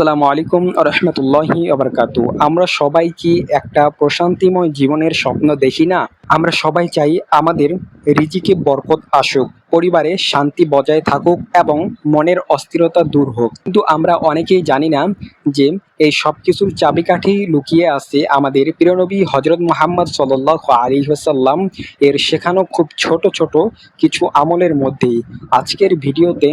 আসসালামু আলাইকুম রহমতুল্লাহি ওবারকাতু। আমরা সবাই কি একটা প্রশান্তিময় জীবনের স্বপ্ন দেখি না? আমরা সবাই চাই আমাদের রিজিকে বরকত আসুক, পরিবারে শান্তি বজায় থাকুক এবং মনের অস্থিরতা দূর হোক। কিন্তু আমরা অনেকেই জানি না যে এই সব কিছুর চাবিকাঠি লুকিয়ে আছে আমাদের প্রিয় নবী হজরত মুহাম্মদ সাল্লাল্লাহু আলাইহি ওয়াসাল্লাম এর শেখানো খুব ছোট ছোট কিছু আমলের মধ্যেই। আজকের ভিডিওতে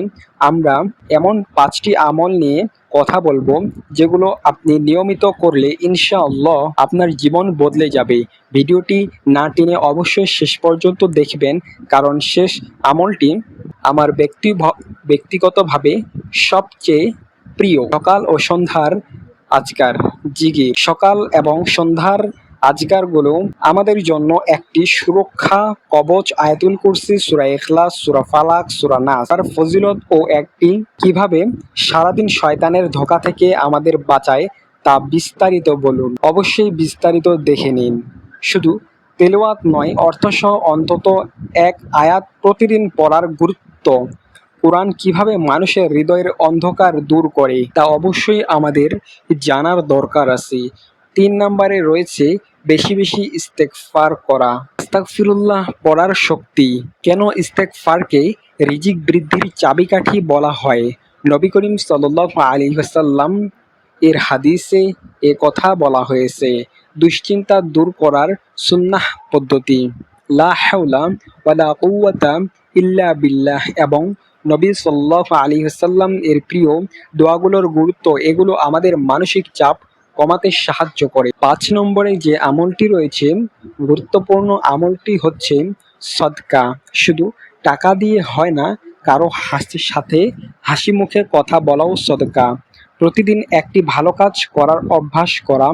আমরা এমন 5টি আমল নিয়ে কথা বলবো যেগুলো আপনি নিয়মিত করলে ইনশাআল্লাহ আপনার জীবন বদলে যাবে। ভিডিওটি না টেনে অবশ্যই শেষ পর্যন্ত দেখবেন, কারণ শেষ আমলটি আমার ব্যক্তিগতভাবে সবচেয়ে প্রিয়। সকাল ও সন্ধ্যার আজকার জিকির। সকাল এবং সন্ধ্যার আজকারগুলো আমাদের জন্য একটি সুরক্ষা কবচ। আয়াতুল কুরসি, সূরা ইখলাস, সূরা ফালাক, সূরা নাস। তার ফজিলত ও একটি কিভাবে সারাদিন শয়তানের ধোঁকা থেকে আমাদের বাঁচায় তা বিস্তারিত বলুন। অবশ্যই বিস্তারিত দেখে নিন। শুধু তেলাওয়াত নয়, অর্থসহ অন্তত এক আয়াত প্রতিদিন পড়ার গুরুত্ব। কোরআন কিভাবে মানুষের হৃদয়ের অন্ধকার দূর করে তা অবশ্যই আমাদের জানার দরকার আছে। 3 নম্বরে রয়েছে বেশি বেশি ইস্তেগফার করা। আস্তাগফিরুল্লাহ পড়ার শক্তি। কেন ইস্তেগফারকে রিজিক বৃদ্ধির চাবিকাঠি বলা হয়? নবী করিম সাল্লাল্লাহু আলাইহি ওয়াসাল্লাম এর হাদিসে এ কথা বলা হয়েছে। দুশ্চিন্তা দূর করার সুন্নাহ পদ্ধতি, লা হাওলা ওয়ালা কুওয়াতা ইল্লা বিল্লাহ, এবং নবী সাল্লাল্লাহু আলাইহি ওয়াসাল্লাম এর প্রিয় দোয়াগুলোর গুরুত্ব। এগুলো আমাদের মানসিক চাপ কমাতে সাহায্য করে। 5 নম্বরে যে আমলটি রয়েছে, গুরুত্বপূর্ণ আমলটি হচ্ছে সদকা। শুধু টাকা দিয়ে হয় না, কারো সাথে হাসি মুখে কথা বলাও সদকা। প্রতিদিন একটি ভালো কাজ করার অভ্যাস করা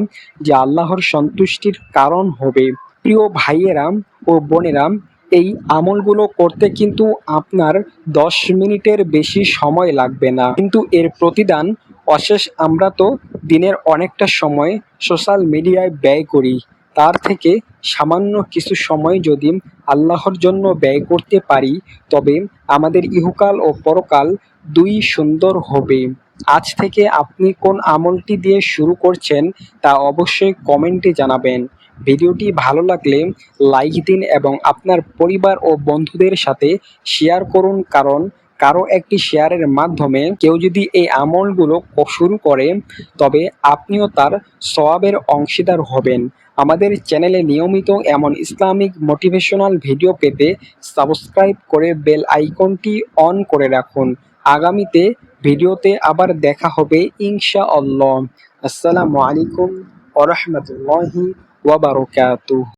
যে আল্লাহর সন্তুষ্টির কারণ হবে। প্রিয় ভাইয়েরা ও বোনেরা, এই আমলগুলো করতে কিন্তু আপনার 10 মিনিটের বেশি সময় লাগবে না, কিন্তু এর প্রতিদান অশেষ। আমরা তো দিনের অনেকটা সময় সোশ্যাল মিডিয়ায় ব্যয় করি, তার থেকে সামান্য কিছু সময় যদি আল্লাহর জন্য ব্যয় করতে পারি, তবে আমাদের ইহকাল ও পরকাল দুই সুন্দর হবে। আজ থেকে আপনি কোন আমলটি দিয়ে শুরু করছেন তা অবশ্যই কমেন্টে জানাবেন। ভিডিওটি ভালো লাগলে লাইক দিন এবং আপনার পরিবার ও বন্ধুদের সাথে শেয়ার করুন, কারণ কারো একটি শেয়ারের মাধ্যমে কেউ যদি এই আমলগুলো শুরু করে, তবে আপনিও তার সওয়াবের অংশীদার হবেন। আমাদের চ্যানেলে নিয়মিত এমন ইসলামিক মোটিভেশনাল ভিডিও পেতে সাবস্ক্রাইব করে বেল আইকনটি অন করে রাখুন। আগামীতে ভিডিওতে আবার দেখা হবে ইনশাআল্লাহ। আসসালামু আলাইকুম ওয়া রাহমাতুল্লাহি ওয়া বারাকাতুহু।